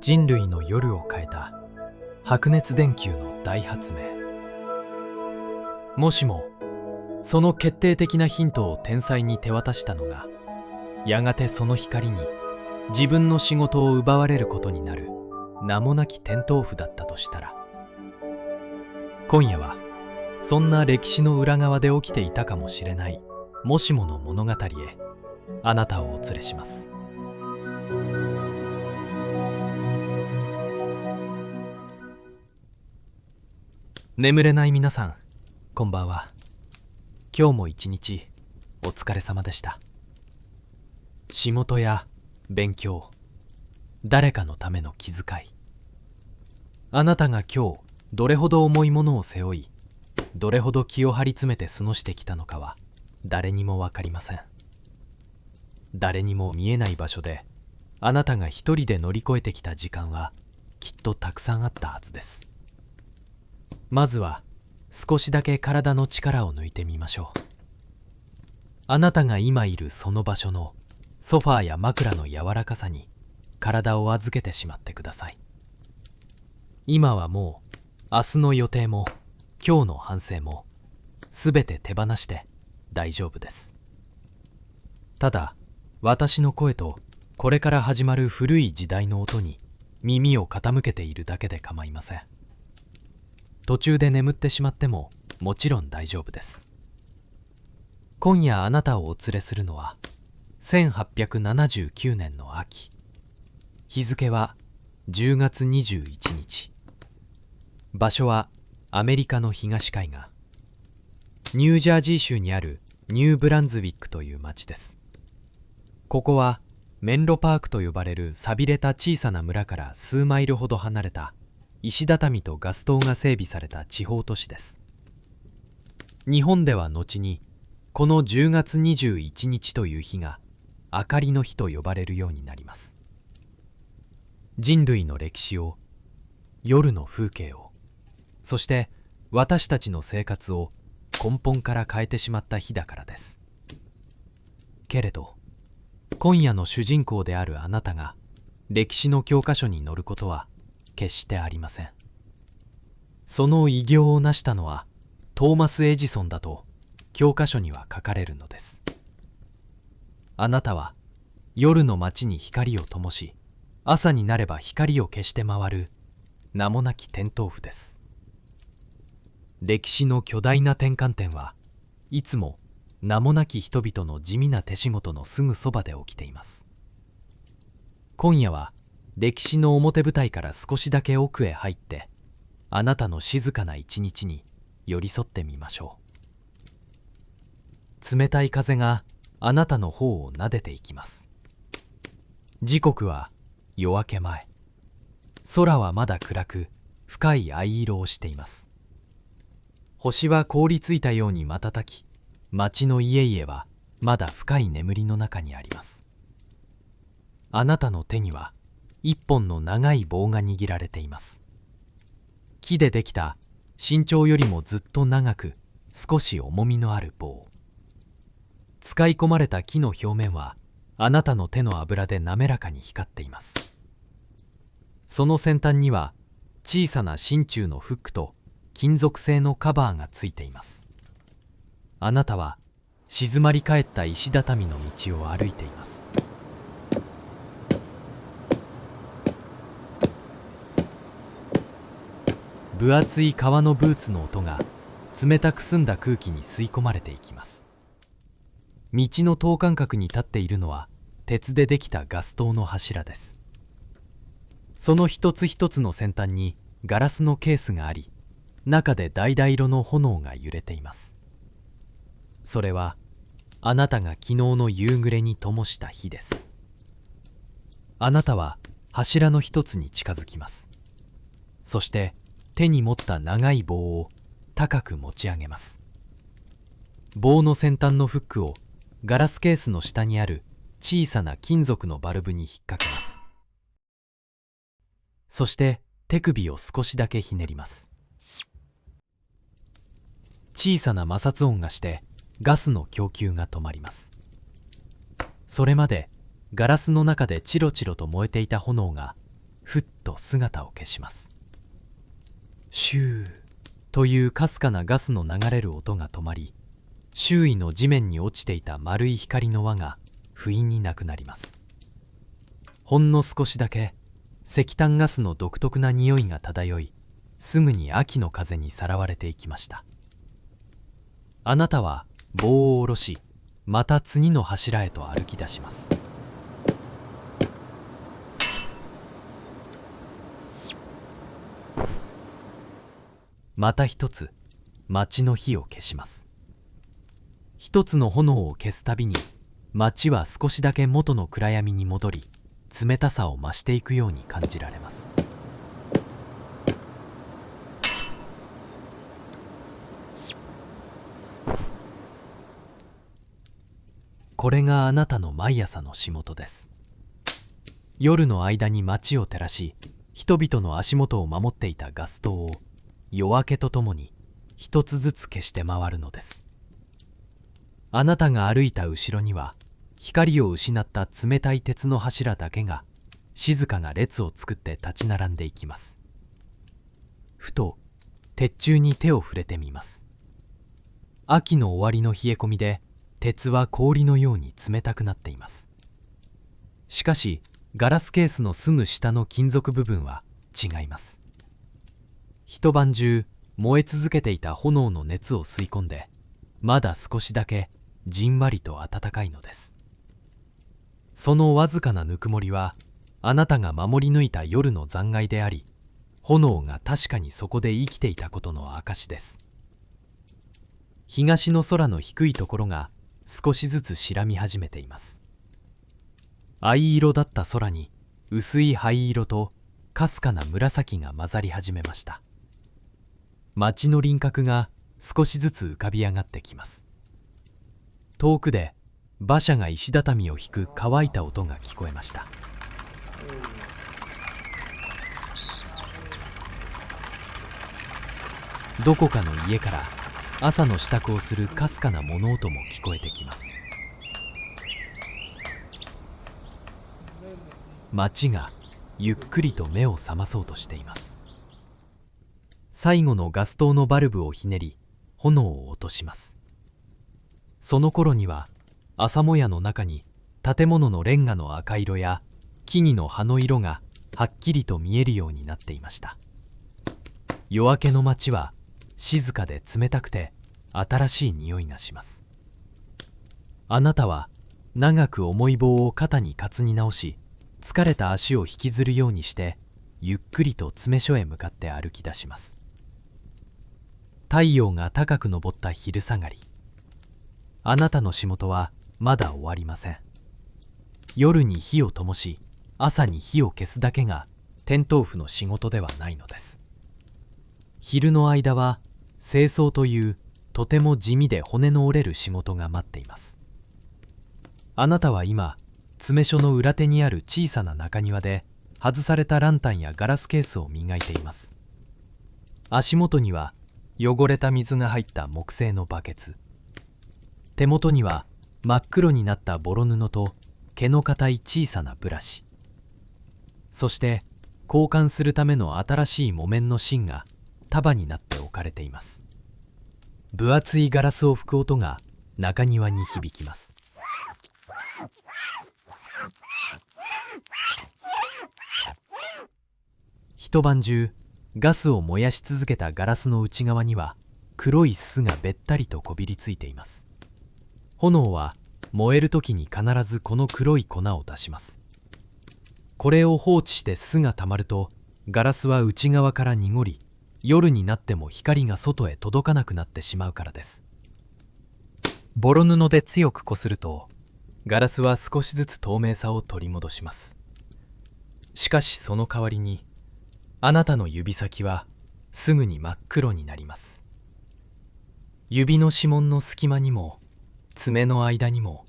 人類の夜を変えた白熱電球の大発明。もしもその決定的なヒントを天才に手渡したのが、やがてその光に自分の仕事を奪われることになる名もなき転倒符だったとしたら、今夜はそんな歴史の裏側で起きていたかもしれないもしもの物語へあなたをお連れします。眠れない皆さん、こんばんは。今日も一日お疲れ様でした。仕事や勉強、誰かのための気遣い、あなたが今日どれほど重いものを背負い、どれほど気を張り詰めて過ごしてきたのかは誰にも分かりません。誰にも見えない場所であなたが一人で乗り越えてきた時間はきっとたくさんあったはずです。まずは少しだけ体の力を抜いてみましょう。あなたが今いるその場所のソファーや枕の柔らかさに体を預けてしまってください。今はもう明日の予定も今日の反省もすべて手放して大丈夫です。ただ私の声とこれから始まる古い時代の音に耳を傾けているだけで構いません。途中で眠ってしまってももちろん大丈夫です。今夜あなたをお連れするのは1879年の秋、日付は10月21日、場所はアメリカの東海岸、ニュージャージー州にあるニューブランズウィックという町です。ここはメンロパークと呼ばれる寂れた小さな村から数マイルほど離れた石畳とガス灯が整備された地方都市です。日本では後にこの10月21日という日が明かりの日と呼ばれるようになります。人類の歴史を、夜の風景を、そして私たちの生活を根本から変えてしまった日だからです。けれど今夜の主人公であるあなたが歴史の教科書に載ることは決してありません。その偉業を成したのはトーマス・エジソンだと教科書には書かれるのです。あなたは夜の街に光を灯し、朝になれば光を消して回る名もなき転倒符です。歴史の巨大な転換点はいつも名もなき人々の地味な手仕事のすぐそばで起きています。今夜は歴史の表舞台から少しだけ奥へ入って、あなたの静かな一日に寄り添ってみましょう。冷たい風があなたの頬を撫でていきます。時刻は夜明け前、空はまだ暗く深い藍色をしています。星は凍りついたように瞬き、町の家々はまだ深い眠りの中にあります。あなたの手には一本の長い棒が握られています。木でできた身長よりもずっと長く少し重みのある棒。使い込まれた木の表面はあなたの手の油で滑らかに光っています。その先端には小さな真鍮のフックと金属製のカバーがついています。あなたは静まり返った石畳の道を歩いています。分厚い革のブーツの音が冷たく澄んだ空気に吸い込まれていきます。道の等間隔に立っているのは鉄でできたガス灯の柱です。その一つ一つの先端にガラスのケースがあり、中で橙色の炎が揺れています。それはあなたが昨日の夕暮れに灯した火です。あなたは柱の一つに近づきます。そして手に持った長い棒を高く持ち上げます。棒の先端のフックをガラスケースの下にある小さな金属のバルブに引っ掛けます。そして手首を少しだけひねります。小さな摩擦音がしてガスの供給が止まります。それまでガラスの中でチロチロと燃えていた炎がふっと姿を消します。シューというかすかなガスの流れる音が止まり、周囲の地面に落ちていた丸い光の輪が不意になくなります。ほんの少しだけ石炭ガスの独特な匂いが漂い、すぐに秋の風にさらわれていきました。あなたは棒を下ろし、また次の柱へと歩き出します。また一つ町の火を消します。一つの炎を消すたびに町は少しだけ元の暗闇に戻り、冷たさを増していくように感じられます。これがあなたの毎朝の仕事です。夜の間に街を照らし、人々の足元を守っていたガス灯を夜明けとともに一つずつ消して回るのです。あなたが歩いた後ろには、光を失った冷たい鉄の柱だけが静かな列を作って立ち並んでいきます。ふと鉄柱に手を触れてみます。秋の終わりの冷え込みで鉄は氷のように冷たくなっています。しかしガラスケースのすぐ下の金属部分は違います。一晩中燃え続けていた炎の熱を吸い込んで、まだ少しだけじんわりと暖かいのです。そのわずかなぬくもりは、あなたが守り抜いた夜の残骸であり、炎が確かにそこで生きていたことの証です。東の空の低いところが少しずつ白み始めています。藍色だった空に薄い灰色とかすかな紫が混ざり始めました。街の輪郭が少しずつ浮かび上がってきます。遠くで馬車が石畳を引く乾いた音が聞こえました。どこかの家から朝の支度をするかすかな物音も聞こえてきます。街がゆっくりと目を覚まそうとしています。最後のガス灯のバルブをひねり、炎を落とします。その頃には朝もやの中に建物のレンガの赤色や木々の葉の色がはっきりと見えるようになっていました。夜明けの街は静かで冷たくて新しい匂いがします。あなたは長く重い棒を肩に担ぎ直し、疲れた足を引きずるようにしてゆっくりと詰め所へ向かって歩き出します。太陽が高く昇った昼下がり。あなたの仕事はまだ終わりません。夜に火を灯し、朝に火を消すだけがテントウフの仕事ではないのです。昼の間は清掃というとても地味で骨の折れる仕事が待っています。あなたは今、詰め所の裏手にある小さな中庭で外されたランタンやガラスケースを磨いています。足元には汚れた水が入った木製のバケツ、手元には真っ黒になったボロ布と毛の硬い小さなブラシ、そして交換するための新しい木綿の芯が束になって置かれています。分厚いガラスを拭く音が中庭に響きます。一晩中ガスを燃やし続けたガラスの内側には黒いすがべったりとこびりついています。炎は燃える時に必ずこの黒い粉を出します。これを放置してすがたまると、ガラスは内側から濁り、夜になっても光が外へ届かなくなってしまうからです。ボロ布で強くこすると、ガラスは少しずつ透明さを取り戻します。しかしその代わりに、あなたの指先はすぐに真っ黒になります。指の指紋の隙間にも爪の間にも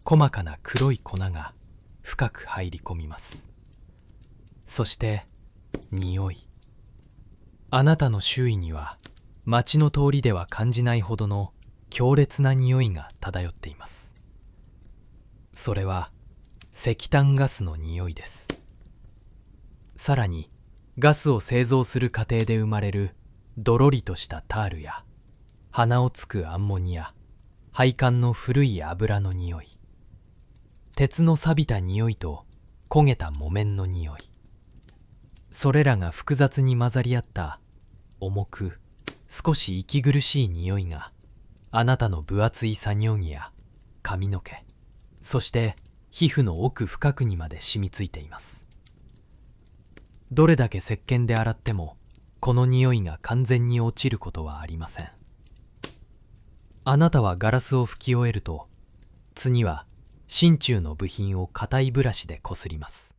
細かな黒い粉が深く入り込みます。そして匂い。あなたの周囲には街の通りでは感じないほどの強烈な匂いが漂っています。それは石炭ガスの匂いです。さらにガスを製造する過程で生まれるどろりとしたタールや鼻をつくアンモニア、配管の古い油の匂い、鉄の錆びた匂いと焦げた木綿の匂い、それらが複雑に混ざり合った重く少し息苦しい匂いがあなたの分厚い作業着や髪の毛、そして皮膚の奥深くにまで染みついています。どれだけ石鹸で洗ってもこの匂いが完全に落ちることはありません。あなたはガラスを拭き終えると、次は真鍮の部品を硬いブラシでこすります。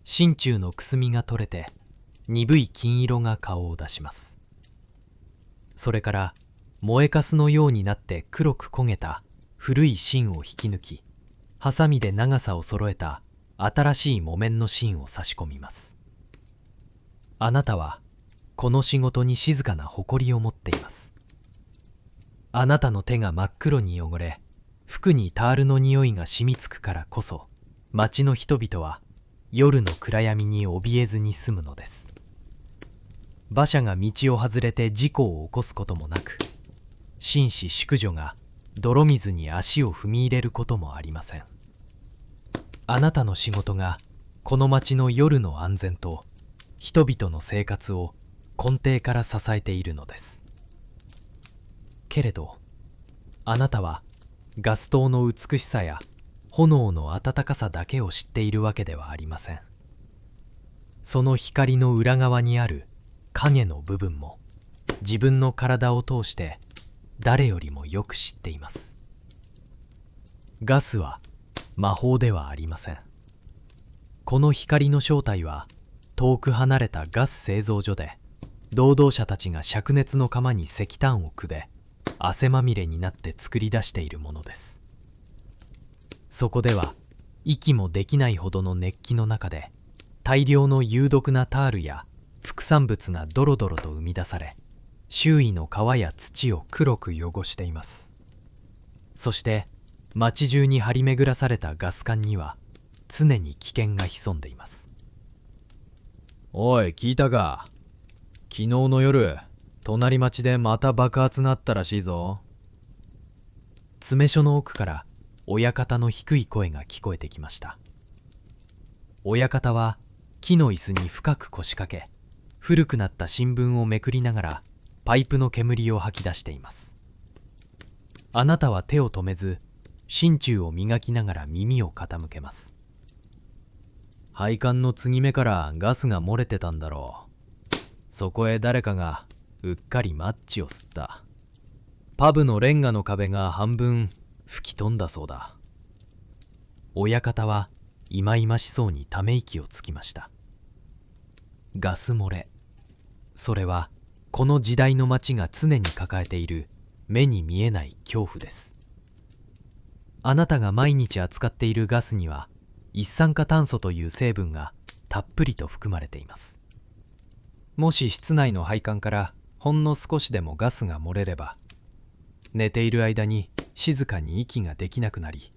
真鍮のくすみが取れて鈍い金色が顔を出します。それから燃えかすのようになって黒く焦げた古い芯を引き抜き、ハサミで長さを揃えた新しい木綿の芯を差し込みます。あなたはこの仕事に静かな誇りを持っています。あなたの手が真っ黒に汚れ、服にタールの匂いが染みつくからこそ、町の人々は夜の暗闇に怯えずに済むのです。馬車が道を外れて事故を起こすこともなく、紳士淑女が泥水に足を踏み入れることもありません。あなたの仕事がこの町の夜の安全と人々の生活を根底から支えているのです。けれど、あなたはガス灯の美しさや炎の温かさだけを知っているわけではありません。その光の裏側にある影の部分も自分の体を通して誰よりもよく知っています。ガスは魔法ではありません。この光の正体は遠く離れたガス製造所で労働者たちが灼熱の窯に石炭をくべ、汗まみれになって作り出しているものです。そこでは息もできないほどの熱気の中で大量の有毒なタールや副産物がドロドロと生み出され、周囲の川や土を黒く汚しています。そして町中に張り巡らされたガス管には常に危険が潜んでいます。おい、聞いたか？昨日の夜、隣町でまた爆発なったらしいぞ。詰め所の奥から親方の低い声が聞こえてきました。親方は木の椅子に深く腰掛け、古くなった新聞をめくりながらパイプの煙を吐き出しています。あなたは手を止めず、真鍮を磨きながら耳を傾けます。配管の継ぎ目からガスが漏れてたんだろう。そこへ誰かがうっかりマッチを吸った。パブのレンガの壁が半分吹き飛んだそうだ。親方は忌々しそうにため息をつきました。ガス漏れ、それはこの時代の町が常に抱えている目に見えない恐怖です。あなたが毎日扱っているガスには一酸化炭素という成分がたっぷりと含まれています。もし室内の配管からほんの少しでもガスが漏れれば、寝ている間に静かに息ができなくなり、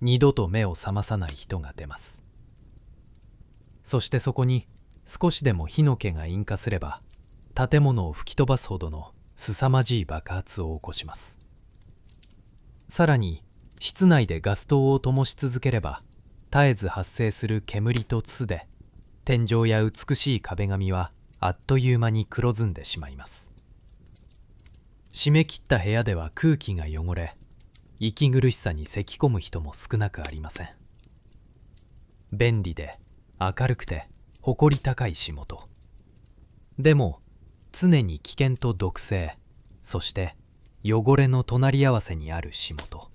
二度と目を覚まさない人が出ます。そしてそこに少しでも火の気が引火すれば、建物を吹き飛ばすほどの凄まじい爆発を起こします。さらに室内でガス灯を灯し続ければ、絶えず発生する煙と筒で天井や美しい壁紙はあっという間に黒ずんでしまいます。締め切った部屋では空気が汚れ、息苦しさに咳込む人も少なくありません。便利で明るくて誇り高い仕事。でも常に危険と毒性、そして汚れの隣り合わせにある仕事。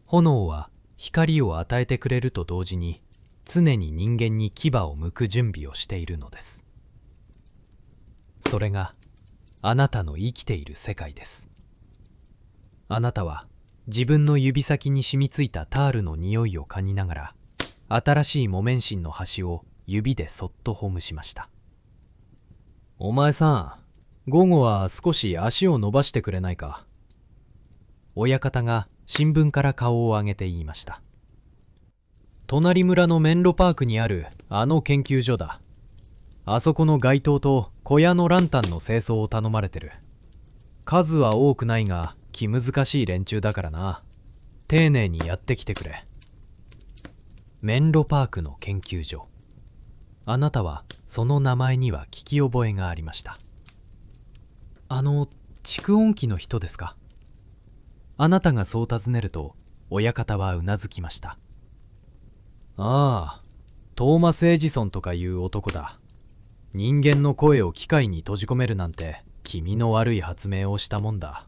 炎は光を与えてくれると同時に常に人間に牙を剥く準備をしているのです。それがあなたの生きている世界です。あなたは自分の指先に染みついたタールの匂いを嗅ぎながら、新しい木綿芯の端を指でそっとほぐしました。お前さん、午後は少し足を伸ばしてくれないか？親方が新聞から顔を上げて言いました。隣村のメンロパークにあるあの研究所だ。あそこの街灯と小屋のランタンの清掃を頼まれてる。数は多くないが気難しい連中だからな。丁寧にやってきてくれ。メンロパークの研究所。あなたはその名前には聞き覚えがありました。蓄音機の人ですか？あなたがそう尋ねると親方はうなずきました。ああ、トーマス・エジソンとかいう男だ。人間の声を機械に閉じ込めるなんて気味の悪い発明をしたもんだ。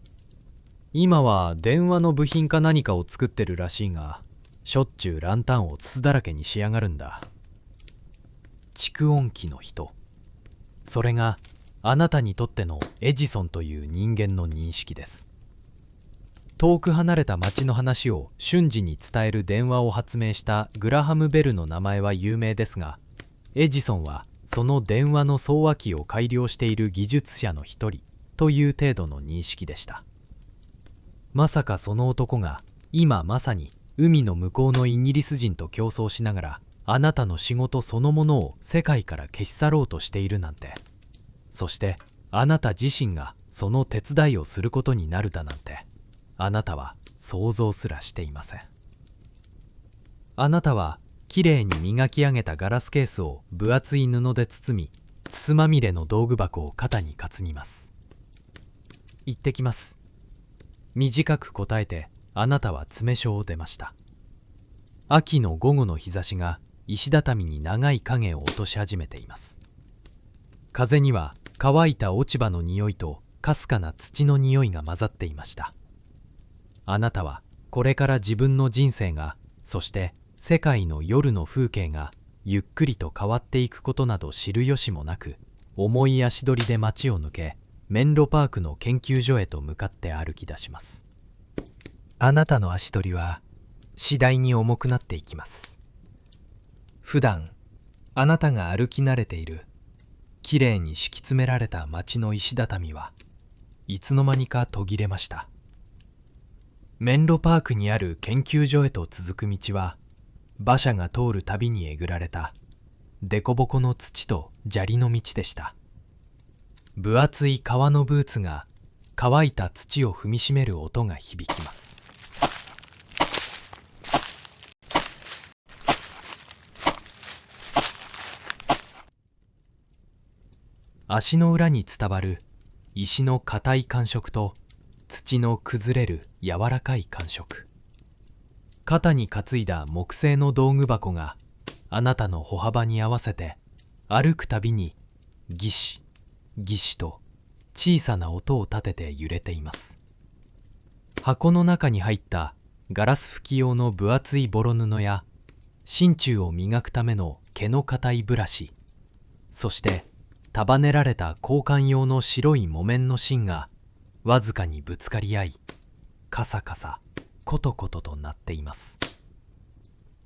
今は電話の部品か何かを作ってるらしいが、しょっちゅうランタンを筒だらけにしやがるんだ。蓄音機の人。それがあなたにとってのエジソンという人間の認識です。遠く離れた町の話を瞬時に伝える電話を発明したグラハム・ベルの名前は有名ですが、エジソンはその電話の送話機を改良している技術者の一人という程度の認識でした。まさかその男が今まさに海の向こうのイギリス人と競争しながらあなたの仕事そのものを世界から消し去ろうとしているなんて、そしてあなた自身がその手伝いをすることになるだなんて、あなたは想像すらしていません。あなたはきれいに磨き上げたガラスケースを分厚い布で包み、筒まみれの道具箱を肩に担ぎます。行ってきます。短く答えてあなたは詰め所を出ました。秋の午後の日差しが石畳に長い影を落とし始めています。風には乾いた落ち葉の匂いとかすかな土の匂いが混ざっていました。あなたはこれから自分の人生が、そして世界の夜の風景がゆっくりと変わっていくことなど知る由もなく、重い足取りで街を抜け、メンロパークの研究所へと向かって歩き出します。あなたの足取りは次第に重くなっていきます。普段あなたが歩き慣れているきれいに敷き詰められた街の石畳はいつの間にか途切れました。メンロパークにある研究所へと続く道は、馬車が通るたびにえぐられた凸凹の土と砂利の道でした。分厚い革のブーツが乾いた土を踏みしめる音が響きます。足の裏に伝わる石の硬い感触と土の崩れる柔らかい感触。肩に担いだ木製の道具箱があなたの歩幅に合わせて歩くたびにギシギシと小さな音を立てて揺れています。箱の中に入ったガラス拭き用の分厚いボロ布や真鍮を磨くための毛の硬いブラシ、そして束ねられた交換用の白い木綿の芯がわずかにぶつかり合い、カサカサコトコトと鳴っています。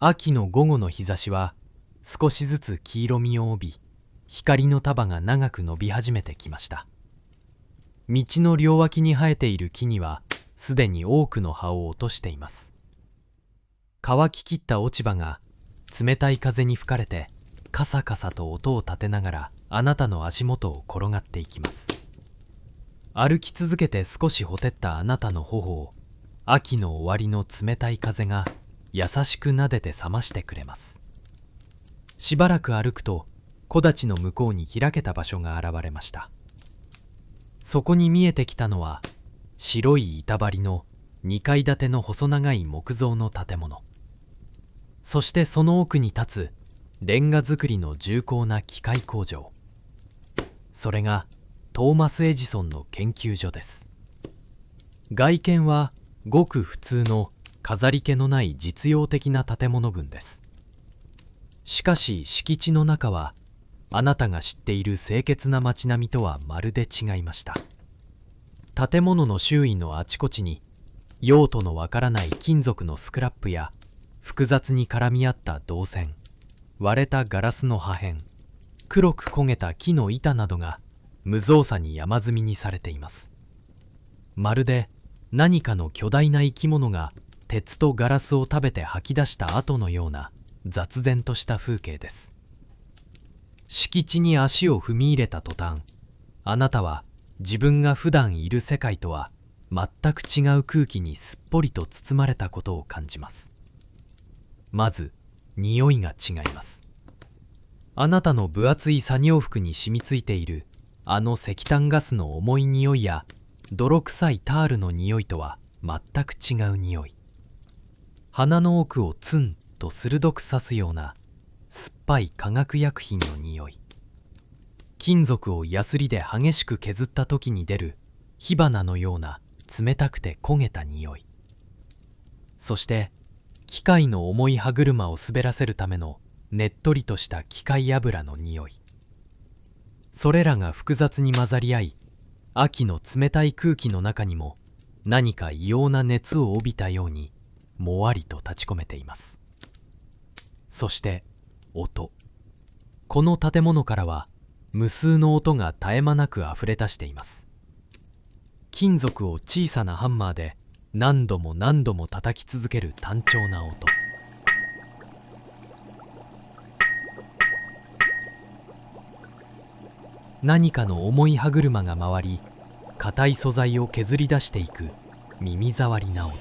秋の午後の日差しは少しずつ黄色みを帯び、光の束が長く伸び始めてきました。道の両脇に生えている木にはすでに多くの葉を落としています。乾ききった落ち葉が冷たい風に吹かれてカサカサと音を立てながらあなたの足元を転がっていきます。歩き続けて少しほてったあなたの頬を秋の終わりの冷たい風が優しく撫でて冷ましてくれます。しばらく歩くと木立の向こうに開けた場所が現れました。そこに見えてきたのは白い板張りの2階建ての細長い木造の建物、そしてその奥に立つレンガ造りの重厚な機械工場。それがトーマス・エジソンの研究所です。外見はごく普通の飾り気のない実用的な建物群です。しかし敷地の中はあなたが知っている清潔な街並みとはまるで違いました。建物の周囲のあちこちに用途のわからない金属のスクラップや複雑に絡み合った銅線、割れたガラスの破片、黒く焦げた木の板などが無造作に山積みにされています。まるで何かの巨大な生き物が鉄とガラスを食べて吐き出した後のような雑然とした風景です。敷地に足を踏み入れた途端、あなたは自分が普段いる世界とは全く違う空気にすっぽりと包まれたことを感じます。まず匂いが違います。あなたの分厚い作業服に染みついているあの石炭ガスの重い匂いや泥臭いタールの匂いとは全く違う匂い。鼻の奥をツンと鋭く刺すような酸っぱい化学薬品の匂い。金属をヤスリで激しく削った時に出る火花のような冷たくて焦げた匂い。そして機械の重い歯車を滑らせるためのねっとりとした機械油の匂い。それらが複雑に混ざり合い、秋の冷たい空気の中にも何か異様な熱を帯びたようにもわりと立ち込めています。そして音。この建物からは無数の音が絶え間なくあふれ出しています。金属を小さなハンマーで何度も何度も叩き続ける単調な音。何かの重い歯車が回り、硬い素材を削り出していく耳障りな音。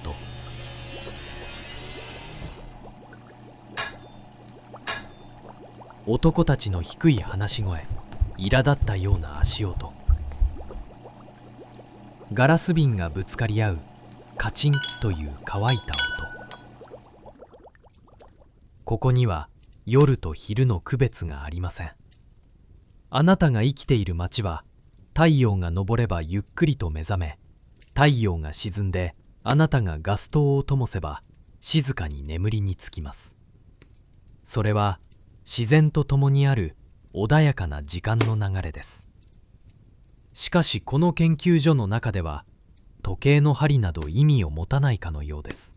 男たちの低い話し声、苛立ったような足音。ガラス瓶がぶつかり合うカチンという乾いた音。ここには夜と昼の区別がありません。あなたが生きている街は太陽が昇ればゆっくりと目覚め、太陽が沈んであなたがガス灯を灯せば静かに眠りにつきます。それは自然と共にある穏やかな時間の流れです。しかしこの研究所の中では時計の針など意味を持たないかのようです。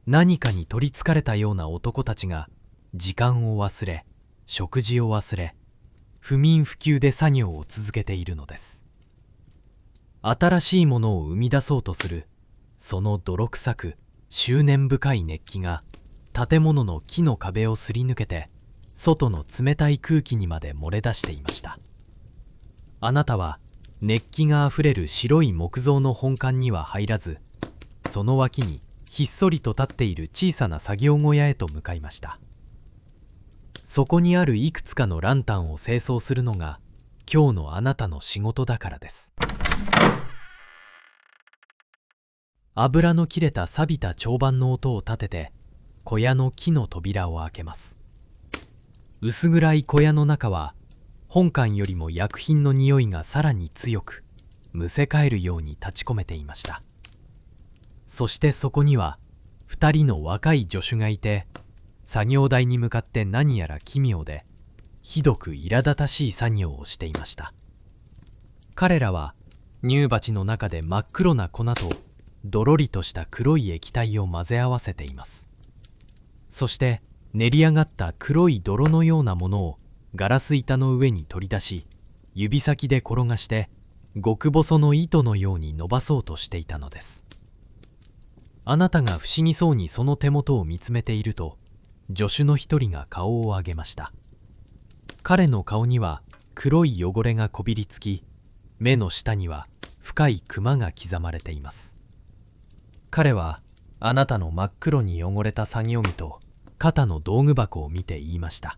何かに取りつかれたような男たちが時間を忘れ、食事を忘れ、不眠不休で作業を続けているのです。新しいものを生み出そうとするその泥臭く執念深い熱気が建物の木の壁をすり抜けて外の冷たい空気にまで漏れ出していました。あなたは熱気があふれる白い木造の本館には入らず、その脇にひっそりと立っている小さな作業小屋へと向かいました。そこにあるいくつかのランタンを清掃するのが今日のあなたの仕事だからです。油の切れた錆びた長板の音を立てて小屋の木の扉を開けます。薄暗い小屋の中は本館よりも薬品の匂いがさらに強くむせ返るように立ち込めていました。そしてそこには2人の若い助手がいて、作業台に向かって何やら奇妙でひどく苛立たしい作業をしていました。彼らは乳鉢の中で真っ黒な粉とどろりとした黒い液体を混ぜ合わせています。そして練り上がった黒い泥のようなものをガラス板の上に取り出し、指先で転がして極細の糸のように伸ばそうとしていたのです。あなたが不思議そうにその手元を見つめていると、助手の一人が顔を上げました。彼の顔には黒い汚れがこびりつき、目の下には深いクマが刻まれています。彼はあなたの真っ黒に汚れた作業着と肩の道具箱を見て言いました。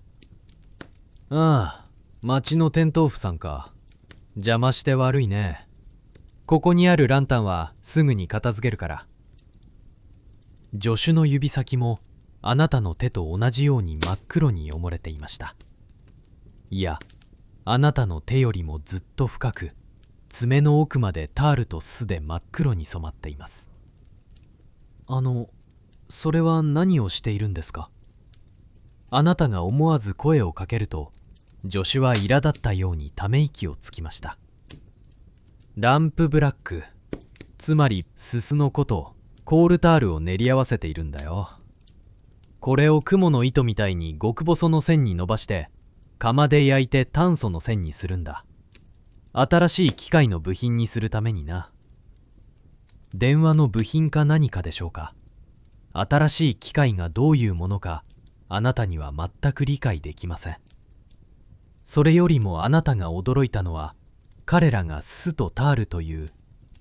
ああ、町のテントウフさんか。邪魔して悪いね。ここにあるランタンはすぐに片付けるから。助手の指先もあなたの手と同じように真っ黒に汚れていました。いや、あなたの手よりもずっと深く、爪の奥までタールとスで真っ黒に染まっています。それは何をしているんですか？あなたが思わず声をかけると、助手は苛立ったようにため息をつきました。ランプブラック、つまりすすのことコールタールを練り合わせているんだよ。これを雲の糸みたいに極細の線に伸ばして窯で焼いて炭素の線にするんだ。新しい機械の部品にするためにな。電話の部品か何かでしょうか。新しい機械がどういうものかあなたには全く理解できません。それよりもあなたが驚いたのは、彼らがスとタールという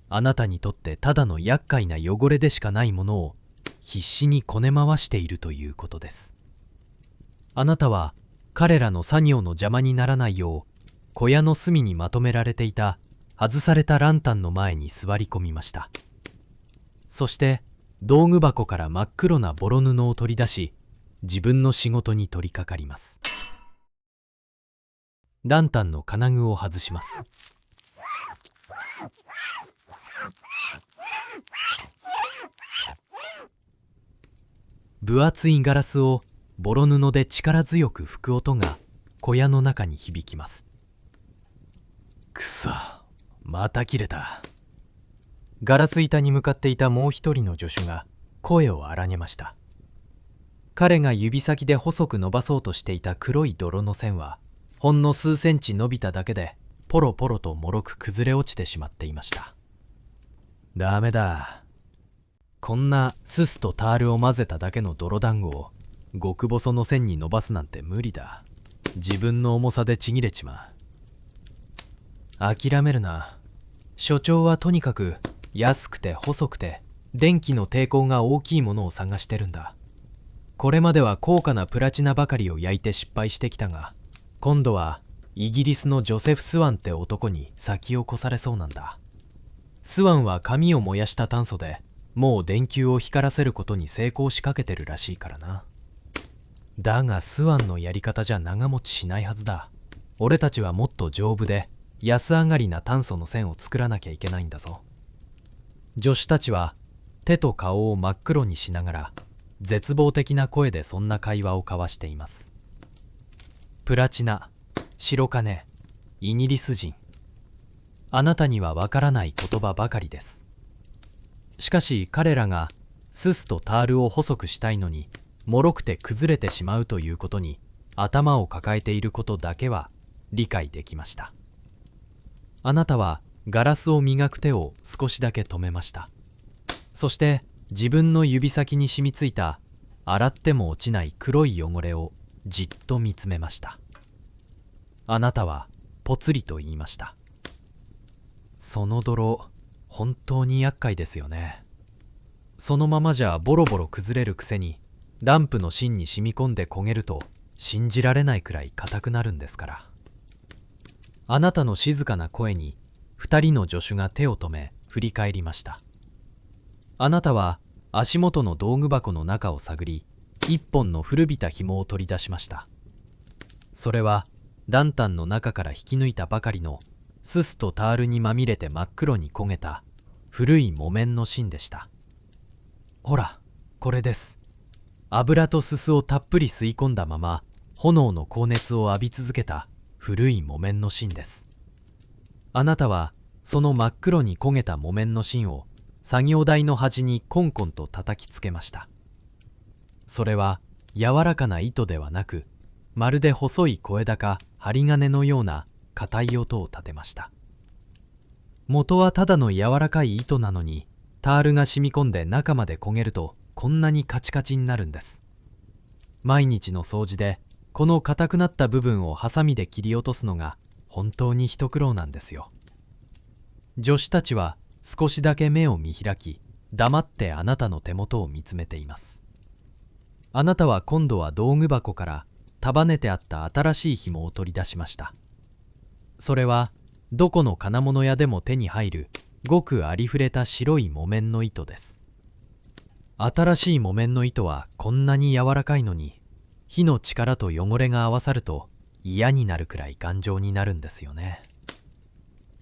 あなたにとってただの厄介な汚れでしかないものを必死にこね回しているということです。あなたは彼らの作業の邪魔にならないよう小屋の隅にまとめられていた外されたランタンの前に座り込みました。そして道具箱から真っ黒なボロ布を取り出し、自分の仕事に取り掛かります。ランタンの金具を外します。分厚いガラスをボロ布で力強く拭く音が小屋の中に響きます。くそ、また切れた。ガラス板に向かっていたもう一人の助手が声を荒げました。彼が指先で細く伸ばそうとしていた黒い泥の線はほんの数センチ伸びただけでポロポロともろく崩れ落ちてしまっていました。ダメだ。こんなススとタールを混ぜただけの泥団子を極細の線に伸ばすなんて無理だ。自分の重さでちぎれちまう。諦めるな。所長はとにかく安くて細くて電気の抵抗が大きいものを探してるんだ。これまでは高価なプラチナばかりを焼いて失敗してきたが、今度はイギリスのジョセフ・スワンって男に先を越されそうなんだ。スワンは紙を燃やした炭素でもう電球を光らせることに成功しかけてるらしいからな。だがスワンのやり方じゃ長持ちしないはずだ。俺たちはもっと丈夫で安上がりな炭素の線を作らなきゃいけないんだぞ。助手たちは手と顔を真っ黒にしながら絶望的な声でそんな会話を交わしています。プラチナ、白金、イギリス人、あなたにはわからない言葉ばかりです。しかし彼らがススとタールを細くしたいのに脆くて崩れてしまうということに頭を抱えていることだけは理解できました。あなたはガラスを磨く手を少しだけ止めました。そして自分の指先に染みついた洗っても落ちない黒い汚れをじっと見つめました。あなたはぽつりと言いました。その泥、本当に厄介ですよね。そのままじゃボロボロ崩れるくせにランプの芯に染み込んで焦げると信じられないくらい硬くなるんですから。あなたの静かな声に二人の助手が手を止め振り返りました。あなたは足元の道具箱の中を探り、一本の古びた紐を取り出しました。それはランタンの中から引き抜いたばかりのススとタールにまみれて真っ黒に焦げた古い木綿の芯でした。ほら、これです。油とすすをたっぷり吸い込んだまま炎の高熱を浴び続けた古い木綿の芯です。あなたはその真っ黒に焦げた木綿の芯を作業台の端にコンコンと叩きつけました。それは柔らかな糸ではなく、まるで細い小枝か針金のような硬い音を立てました。元はただの柔らかい糸なのに、タールが染み込んで中まで焦げるとこんなにカチカチになるんです。毎日の掃除でこの硬くなった部分をハサミで切り落とすのが本当に一苦労なんですよ。助手たちは少しだけ目を見開き、黙ってあなたの手元を見つめています。あなたは今度は道具箱から束ねてあった新しい紐を取り出しました。それはどこの金物屋でも手に入るごくありふれた白い木綿の糸です。新しい木綿の糸はこんなに柔らかいのに、火の力と汚れが合わさると嫌になるくらい頑丈になるんですよね。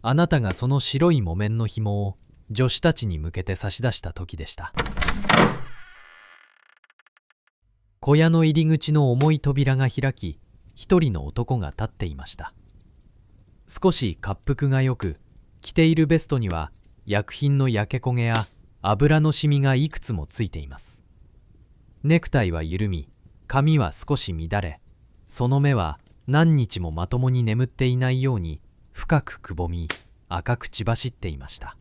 あなたがその白い木綿の紐を助手たちに向けて差し出した時でした。小屋の入り口の重い扉が開き、一人の男が立っていました。少し滑腹がよく、着ているベストには薬品の焼け焦げや油のシミがいくつもついています。ネクタイは緩み、髪は少し乱れ、その目は何日もまともに眠っていないように深くくぼみ、赤く血走っていました。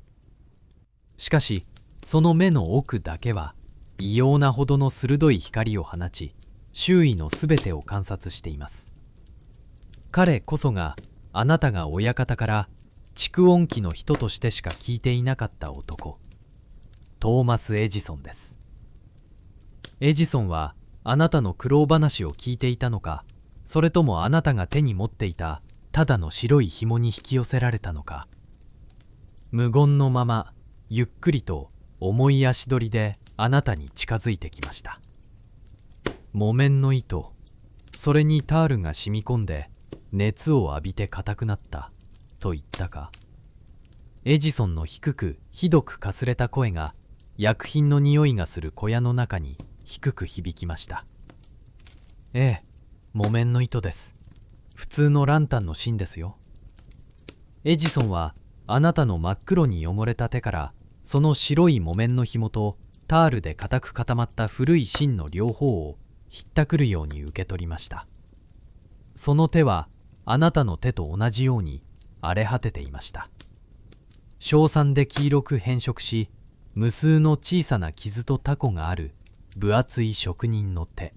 しかしその目の奥だけは異様なほどの鋭い光を放ち、周囲のすべてを観察しています。彼こそがあなたが親方から蓄音機の人としてしか聞いていなかった男、トーマス・エジソンです。エジソンはあなたの苦労話を聞いていたのか、それともあなたが手に持っていたただの白い紐に引き寄せられたのか、無言のままゆっくりと重い足取りであなたに近づいてきました。木綿の糸、それにタールが染み込んで熱を浴びて硬くなったと言ったか。エジソンの低くひどくかすれた声が薬品の匂いがする小屋の中に低く響きました。ええ、木綿の糸です。普通のランタンの芯ですよ。エジソンはあなたの真っ黒に汚れた手からその白い木綿の紐とタールで固く固まった古い芯の両方をひったくるように受け取りました。その手はあなたの手と同じように荒れ果てていました。硝酸で黄色く変色し、無数の小さな傷とタコがある分厚い職人の手。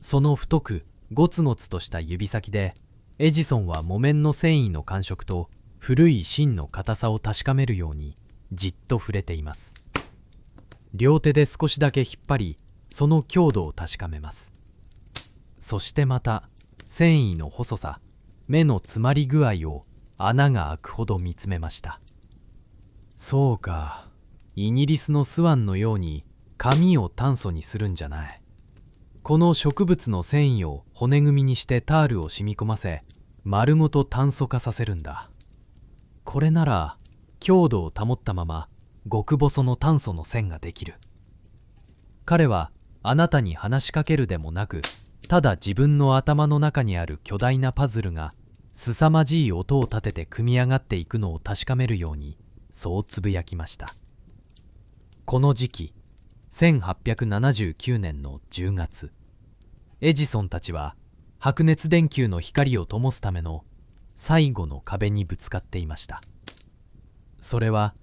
その太くゴツゴツとした指先でエジソンは木綿の繊維の感触と古い芯の硬さを確かめるようにじっと触れています。両手で少しだけ引っ張り、その強度を確かめます。そしてまた繊維の細さ、目の詰まり具合を穴が開くほど見つめました。そうか、イギリスのスワンのように紙を炭素にするんじゃない。この植物の繊維を骨組みにしてタールを染み込ませ、丸ごと炭素化させるんだ。これなら強度を保ったまま極細の炭素の線ができる。彼はあなたに話しかけるでもなく、ただ自分の頭の中にある巨大なパズルが凄まじい音を立てて組み上がっていくのを確かめるようにそうつぶやきました。この時期、1879年の10月、エジソンたちは白熱電球の光を灯すための最後の壁にぶつかっていました。それは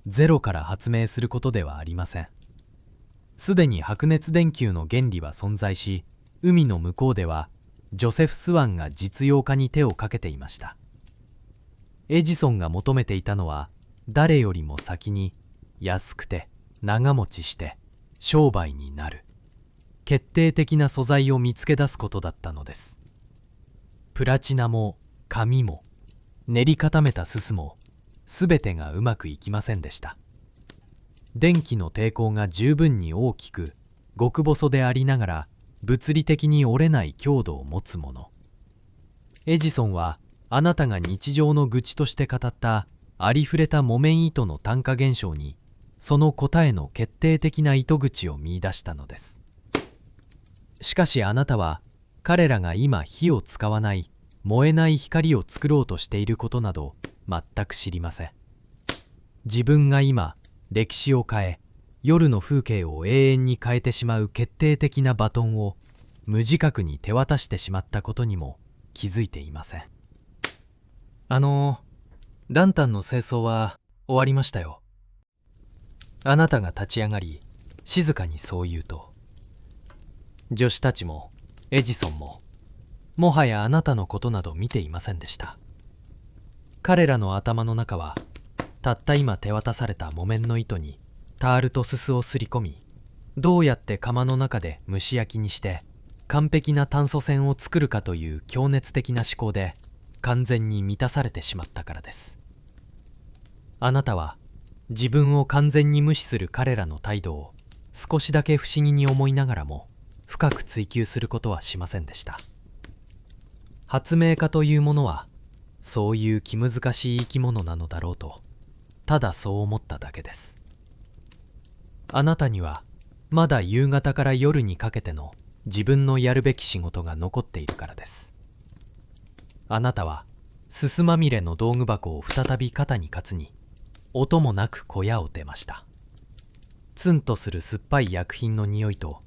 ゼロから発明することではありません。すでに白熱電球の原理は存在し、海の向こうではジョセフ・スワンが実用化に手をかけていました。エジソンが求めていたのは誰よりも先に安くて長持ちして商売になる決定的な素材を見つけ出すことだったのです。プラチナも紙も練り固めたすすもすべてがうまくいきませんでした。電気の抵抗が十分に大きく極細でありながら物理的に折れない強度を持つもの。エジソンはあなたが日常の愚痴として語ったありふれた木綿糸の単価現象にその答えの決定的な糸口を見出したのです。しかしあなたは彼らが今火を使わない燃えない光を作ろうとしていることなど全く知りません。自分が今歴史を変え夜の風景を永遠に変えてしまう決定的なバトンを無自覚に手渡してしまったことにも気づいていません。ランタンの清掃は終わりましたよ。あなたが立ち上がり静かにそう言うと、助手たちもエジソンももはやあなたのことなど見ていませんでした。彼らの頭の中はたった今手渡された木綿の糸にタールとすすをすり込み、どうやって窯の中で蒸し焼きにして完璧な炭素線を作るかという強熱的な思考で完全に満たされてしまったからです。あなたは自分を完全に無視する彼らの態度を少しだけ不思議に思いながらも深く追求することはしませんでした。発明家というものはそういう気難しい生き物なのだろうとただそう思っただけです。あなたにはまだ夕方から夜にかけての自分のやるべき仕事が残っているからです。あなたはすすまみれの道具箱を再び肩に担ぎ、音もなく小屋を出ました。ツンとする酸っぱい薬品の匂いと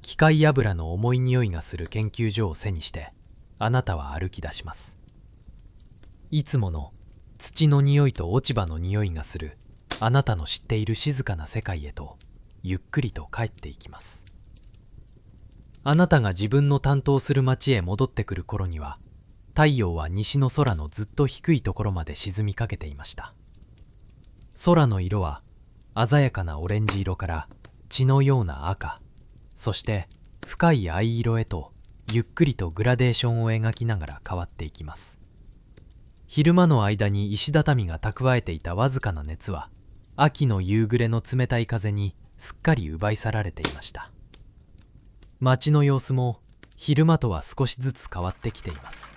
機械油の重い匂いがする研究所を背にしてあなたは歩き出します。いつもの土の匂いと落ち葉の匂いがするあなたの知っている静かな世界へとゆっくりと帰っていきます。あなたが自分の担当する町へ戻ってくる頃には、太陽は西の空のずっと低いところまで沈みかけていました。空の色は鮮やかなオレンジ色から血のような赤、そして深い藍色へとゆっくりとグラデーションを描きながら変わっていきます。昼間の間に石畳が蓄えていたわずかな熱は、秋の夕暮れの冷たい風にすっかり奪い去られていました。街の様子も昼間とは少しずつ変わってきています。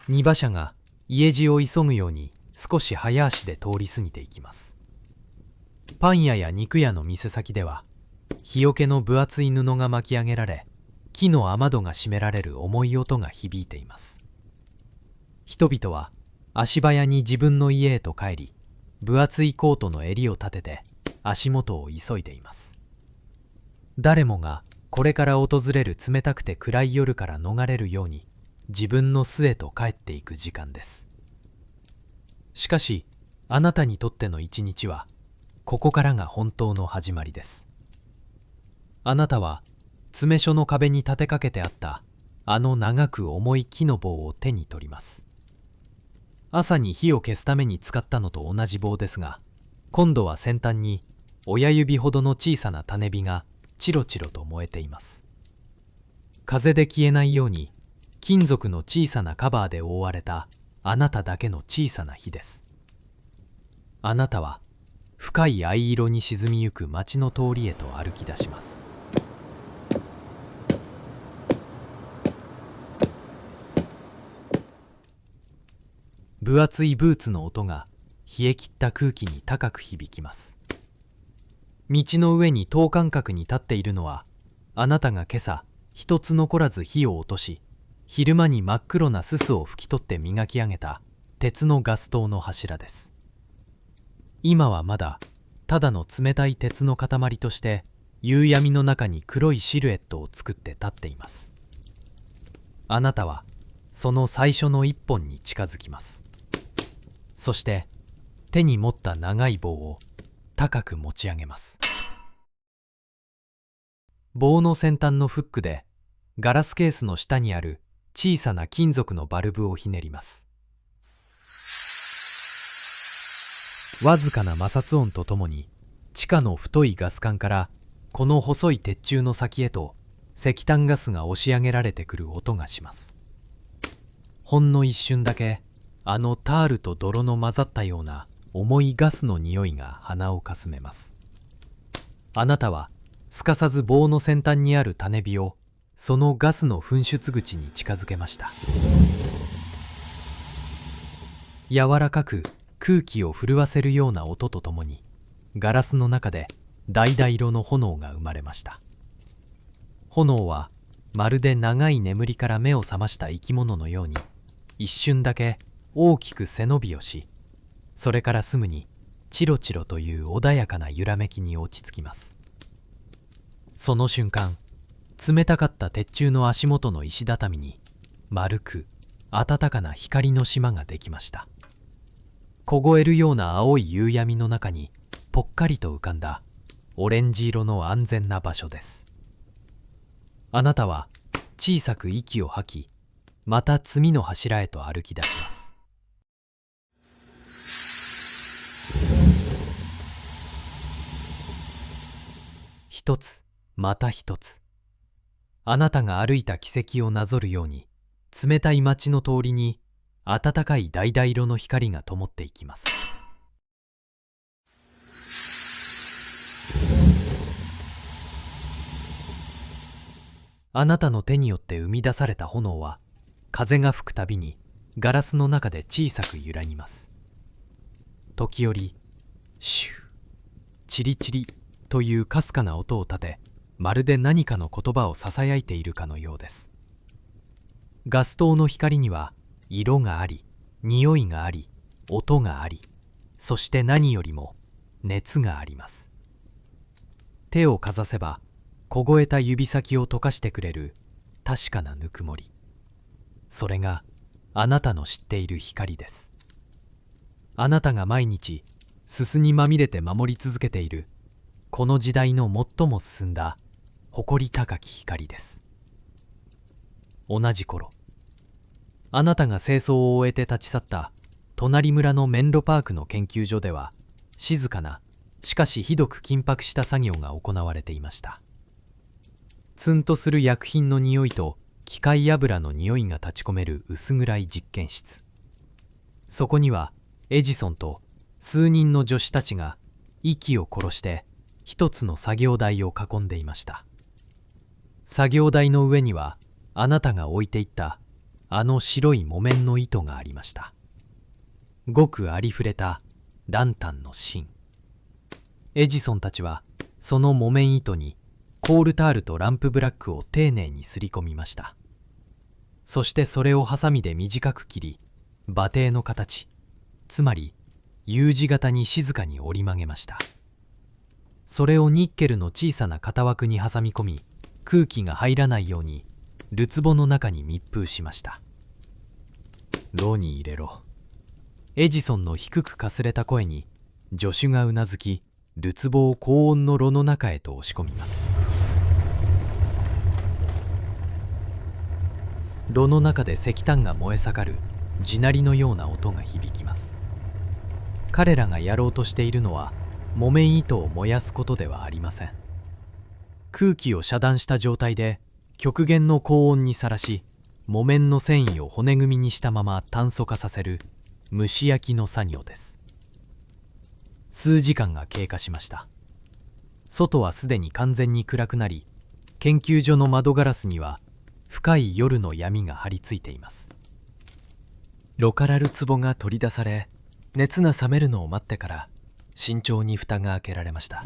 荷馬車が家路を急ぐように少し早足で通り過ぎていきます。パン屋や肉屋の店先では、日よけの分厚い布が巻き上げられ、木の雨戸が閉められる重い音が響いています。人々は足早に自分の家へと帰り、分厚いコートの襟を立てて足元を急いでいます。誰もがこれから訪れる冷たくて暗い夜から逃れるように、自分の巣へと帰っていく時間です。しかし、あなたにとっての一日は、ここからが本当の始まりです。あなたは詰め所の壁に立てかけてあったあの長く重い木の棒を手に取ります。朝に火を消すために使ったのと同じ棒ですが、今度は先端に親指ほどの小さな種火がチロチロと燃えています。風で消えないように金属の小さなカバーで覆われたあなただけの小さな火です。あなたは深い藍色に沈みゆく街の通りへと歩き出します。分厚いブーツの音が冷え切った空気に高く響きます。道の上に等間隔に立っているのは、あなたが今朝一つ残らず火を落とし、昼間に真っ黒なすすを拭き取って磨き上げた鉄のガス灯の柱です。今はまだただの冷たい鉄の塊として夕闇の中に黒いシルエットを作って立っています。あなたはその最初の一本に近づきます。そして手に持った長い棒を高く持ち上げます。棒の先端のフックでガラスケースの下にある小さな金属のバルブをひねります。わずかな摩擦音とともに地下の太いガス管からこの細い鉄柱の先へと石炭ガスが押し上げられてくる音がします。ほんの一瞬だけあのタールと泥の混ざったような重いガスの匂いが鼻をかすめます。あなたはすかさず棒の先端にある種火をそのガスの噴出口に近づけました。柔らかく空気を震わせるような音とともにガラスの中で橙色の炎が生まれました。炎はまるで長い眠りから目を覚ました生き物のように一瞬だけ大きく背伸びをし、それからすぐにチロチロという穏やかな揺らめきに落ち着きます。その瞬間、冷たかった鉄柱の足元の石畳に丸く暖かな光の島ができました。凍えるような青い夕闇の中にぽっかりと浮かんだオレンジ色の安全な場所です。あなたは小さく息を吐き、また次の柱へと歩き出します。一つまた一つ、あなたが歩いた軌跡をなぞるように冷たい街の通りに暖かい橙色の光が灯っていきます。あなたの手によって生み出された炎は風が吹くたびにガラスの中で小さく揺らぎます。時折シューチリチリというかすかな音を立て、まるで何かの言葉をささやいているかのようです。ガス灯の光には色があり、匂いがあり、音があり、そして何よりも熱があります。手をかざせば凍えた指先を溶かしてくれる確かなぬくもり、それがあなたの知っている光です。あなたが毎日すすにまみれて守り続けているこの時代の最も進んだ誇り高き光です。同じ頃、あなたが清掃を終えて立ち去った隣村のメンロパークの研究所では、静かなしかしひどく緊迫した作業が行われていました。ツンとする薬品の匂いと機械油の匂いが立ち込める薄暗い実験室。そこにはエジソンと数人の助手たちが息を殺して一つの作業台を囲んでいました。作業台の上にはあなたが置いていったあの白い木綿の糸がありました。ごくありふれたランタンの芯。エジソンたちはその木綿糸にコールタールとランプブラックを丁寧にすり込みました。そしてそれをハサミで短く切り、馬蹄の形、つまり U 字型に静かに折り曲げました。それをニッケルの小さな型枠に挟み込み、空気が入らないようにるつぼの中に密封しました。炉に入れろ。エジソンの低くかすれた声に助手がうなずき、るつぼを高温の炉の中へと押し込みます。炉の中で石炭が燃え盛る地鳴りのような音が響きます。彼らがやろうとしているのは木綿糸を燃やすことではありません。空気を遮断した状態で極限の高温にさらし、木綿の繊維を骨組みにしたまま炭素化させる蒸し焼きの作業です。数時間が経過しました。外はすでに完全に暗くなり、研究所の窓ガラスには深い夜の闇が張り付いています。炉からる壺が取り出され、熱が冷めるのを待ってから慎重に蓋が開けられました。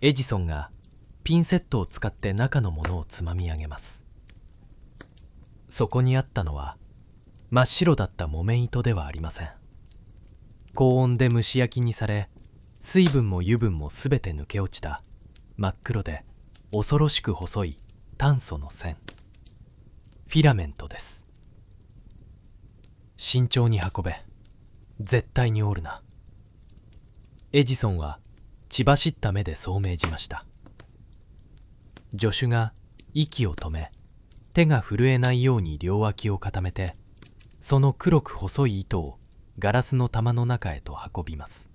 エジソンがピンセットを使って中のものをつまみ上げます。そこにあったのは真っ白だった木綿糸ではありません。高温で蒸し焼きにされ、水分も油分もすべて抜け落ちた真っ黒で恐ろしく細い炭素の線、フィラメントです。慎重に運べ。絶対に折るな。エジソンは血走った目でそう命じました。助手が息を止め、手が震えないように両脇を固めて、その黒く細い糸をガラスの玉の中へと運びます。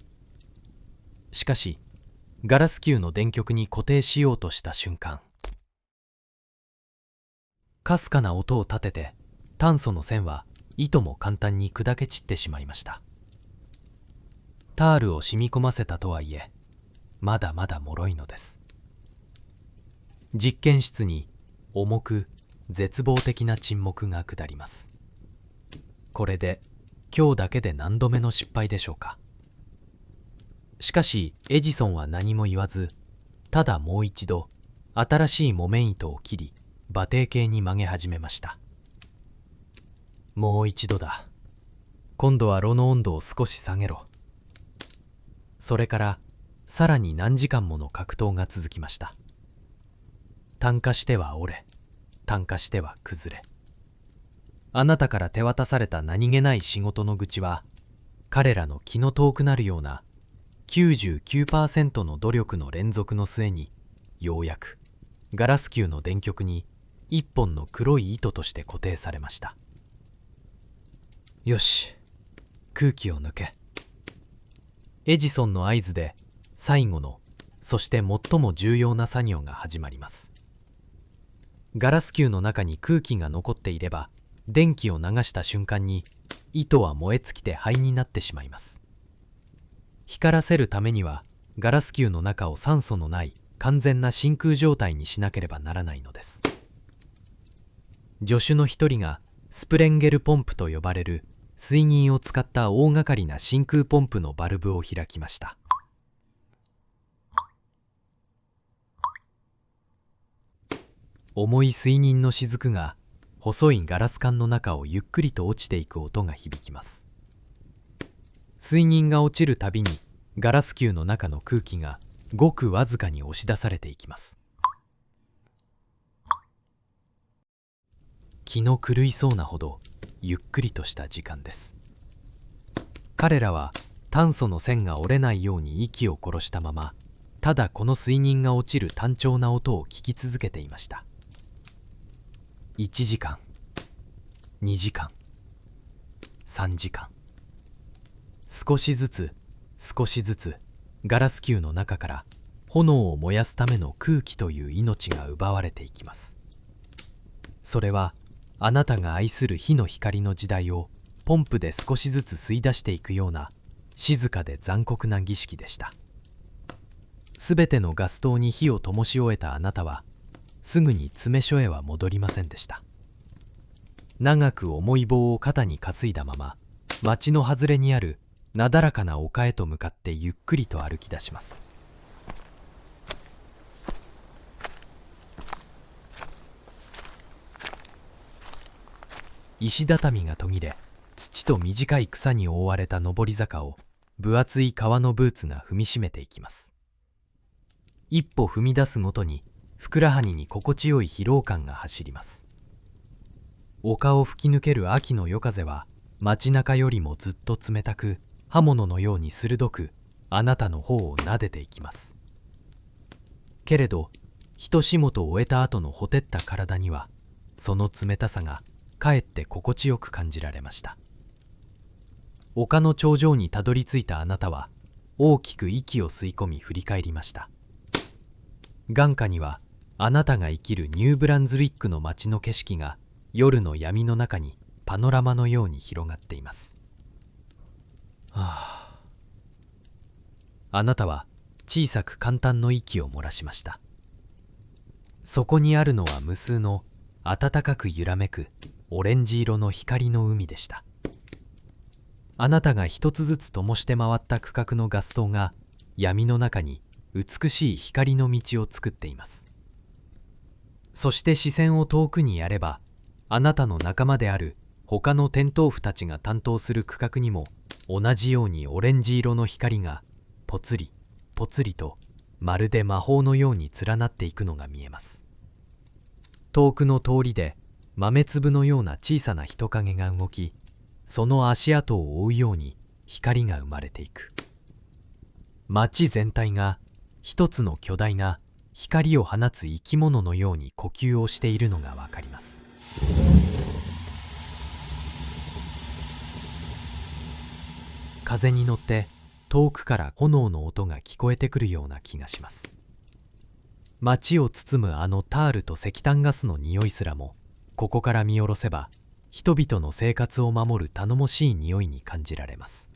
しかしガラス球の電極に固定しようとした瞬間、かすかな音を立てて炭素の線は糸も簡単に砕け散ってしまいました。タールを染み込ませたとはいえ、まだまだ脆いのです。実験室に重く絶望的な沈黙が下ります。これで今日だけで何度目の失敗でしょうか。しかしエジソンは何も言わず、ただもう一度新しい木綿糸を切り、馬蹄形に曲げ始めました。もう一度だ。今度は炉の温度を少し下げろ。それからさらに何時間もの格闘が続きました。炭化しては折れ、炭化しては崩れ。あなたから手渡された何気ない仕事の愚痴は、彼らの気の遠くなるような 99% の努力の連続の末に、ようやくガラス球の電極に一本の黒い糸として固定されました。よし、空気を抜け。エジソンの合図で最後の、そして最も重要な作業が始まります。ガラス球の中に空気が残っていれば、電気を流した瞬間に糸は燃え尽きて灰になってしまいます。光らせるためにはガラス球の中を酸素のない完全な真空状態にしなければならないのです。助手の一人がスプレンゲルポンプと呼ばれる水銀を使った大掛かりな真空ポンプのバルブを開きました。重い水銀の雫が細いガラス管の中をゆっくりと落ちていく音が響きます。水銀が落ちるたびにガラス球の中の空気がごくわずかに押し出されていきます。気の狂いそうなほどゆっくりとした時間です。彼らは炭素の線が折れないように息を殺したまま、ただこの水銀が落ちる単調な音を聞き続けていました。1時間、2時間、3時間、少しずつ少しずつガラス球の中から炎を燃やすための空気という命が奪われていきます。それはあなたが愛する火の光の時代をポンプで少しずつ吸い出していくような静かで残酷な儀式でした。すべてのガス灯に火を灯し終えたあなたはすぐに詰め所へは戻りませんでした。長く重い棒を肩に担いだまま、町の外れにあるなだらかな丘へと向かってゆっくりと歩き出します。石畳が途切れ、土と短い草に覆われた上り坂を分厚い革のブーツが踏みしめていきます。一歩踏み出すごとにふくらはぎに心地よい疲労感が走ります。丘を吹き抜ける秋の夜風は街中よりもずっと冷たく、刃物のように鋭くあなたの方を撫でていきます。けれど一仕事を終えた後のほてった体にはその冷たさがかえって心地よく感じられました。丘の頂上にたどり着いたあなたは大きく息を吸い込み振り返りました。眼下にはあなたが生きるニューブランズウィックの街の景色が夜の闇の中にパノラマのように広がっています。あなたは小さく簡単の息を漏らしました。そこにあるのは無数の暖かく揺らめくオレンジ色の光の海でした。あなたが一つずつ灯して回った区画のガス灯が闇の中に美しい光の道を作っています。そして視線を遠くにやれば、あなたの仲間である他のテントウフたちが担当する区画にも同じようにオレンジ色の光がぽつりぽつりとまるで魔法のように連なっていくのが見えます。遠くの通りで豆粒のような小さな人影が動き、その足跡を追うように光が生まれていく。街全体が一つの巨大な光を放つ生き物のように呼吸をしているのがわかります。風に乗って遠くから炎の音が聞こえてくるような気がします。街を包むあのタールと石炭ガスの匂いすらも、ここから見下ろせば人々の生活を守る頼もしい匂いに感じられます。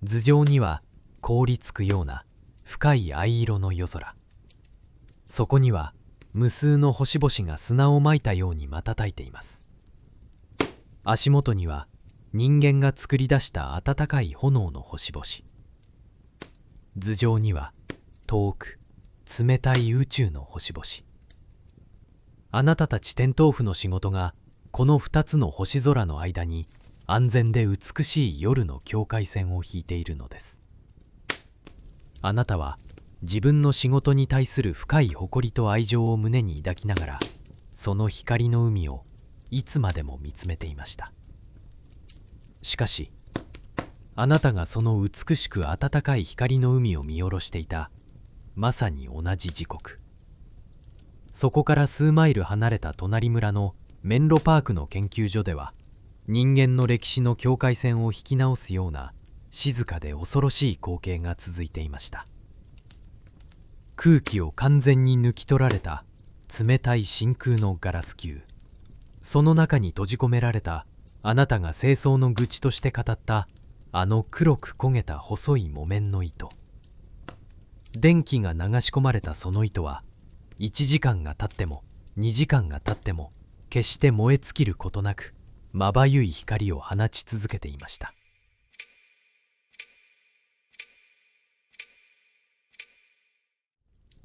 頭上には凍りつくような深い藍色の夜空、そこには無数の星々が砂をまいたように瞬いています。足元には人間が作り出した暖かい炎の星々、頭上には遠く冷たい宇宙の星々。あなたたちテントウフの仕事がこの2つの星空の間に安全で美しい夜の境界線を引いているのです。あなたは自分の仕事に対する深い誇りと愛情を胸に抱きながら、その光の海をいつまでも見つめていました。しかしあなたがその美しく暖かい光の海を見下ろしていたまさに同じ時刻、そこから数マイル離れた隣村のメンロパークの研究所では、人間の歴史の境界線を引き直すような静かで恐ろしい光景が続いていました。空気を完全に抜き取られた冷たい真空のガラス球、その中に閉じ込められたあなたが清掃の愚痴として語ったあの黒く焦げた細い木綿の糸、電気が流し込まれたその糸は1時間が経っても2時間が経っても決して燃え尽きることなくまばゆい光を放ち続けていました。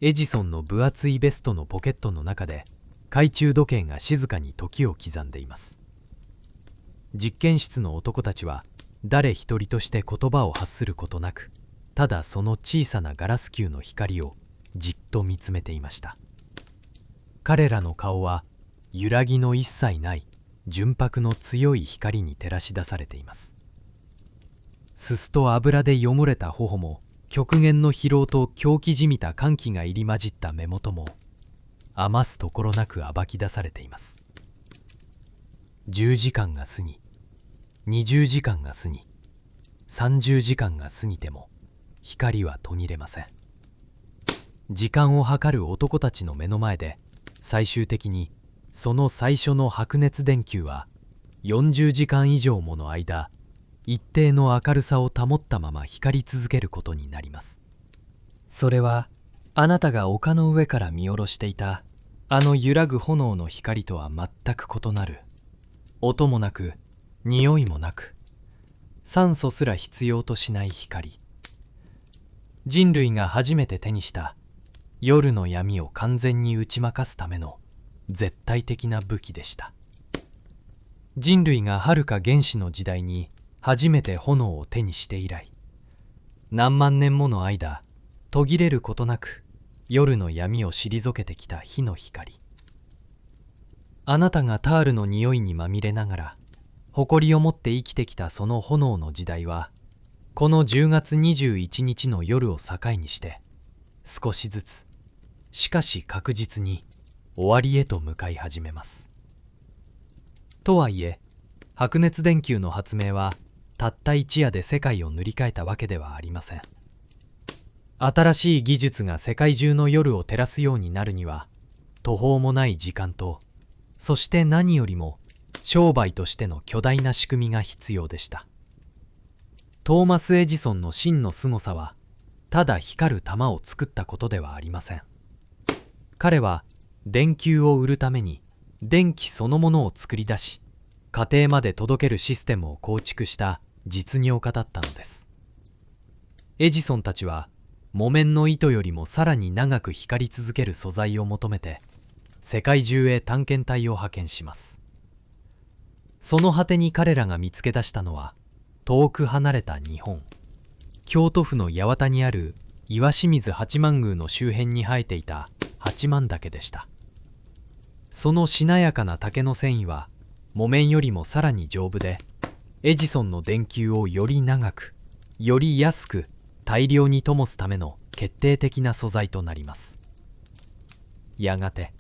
エジソンの分厚いベストのポケットの中で懐中時計が静かに時を刻んでいます。実験室の男たちは誰一人として言葉を発することなく、ただその小さなガラス球の光をじっと見つめていました。彼らの顔は揺らぎの一切ない純白の強い光に照らし出されています。すすと油で汚れた頬も、極限の疲労と狂気じみた歓喜が入り混じった目元も余すところなく暴き出されています。10時間が過ぎ、20時間が過ぎ、30時間が過ぎても光は途切れません。時間を計る男たちの目の前で、最終的にその最初の白熱電球は40時間以上もの間、一定の明るさを保ったまま光り続けることになります。それはあなたが丘の上から見下ろしていたあの揺らぐ炎の光とは全く異なる、音もなく匂いもなく酸素すら必要としない光。人類が初めて手にした夜の闇を完全に打ち負かすための絶対的な武器でした。人類がはるか原始の時代に初めて炎を手にして以来、何万年もの間途切れることなく夜の闇を退けてきた火の光。あなたがタールの匂いにまみれながら誇りを持って生きてきたその炎の時代は、この10月21日の夜を境にして少しずつ、しかし確実に終わりへと向かい始めます。とはいえ、白熱電球の発明はたった一夜で世界を塗り替えたわけではありません。新しい技術が世界中の夜を照らすようになるには、途方もない時間と、そして何よりも商売としての巨大な仕組みが必要でした。トーマス・エジソンの真の凄さは、ただ光る玉を作ったことではありません。彼は電球を売るために電気そのものを作り出し、家庭まで届けるシステムを構築した実業家だったのです。エジソンたちは木綿の糸よりもさらに長く光り続ける素材を求めて世界中へ探検隊を派遣します。その果てに彼らが見つけ出したのは、遠く離れた日本、京都府の八幡にある岩清水八幡宮の周辺に生えていた八幡岳でした。そのしなやかな竹の繊維は木綿よりもさらに丈夫で、エジソンの電球をより長く、より安く大量に灯すための決定的な素材となります。やがて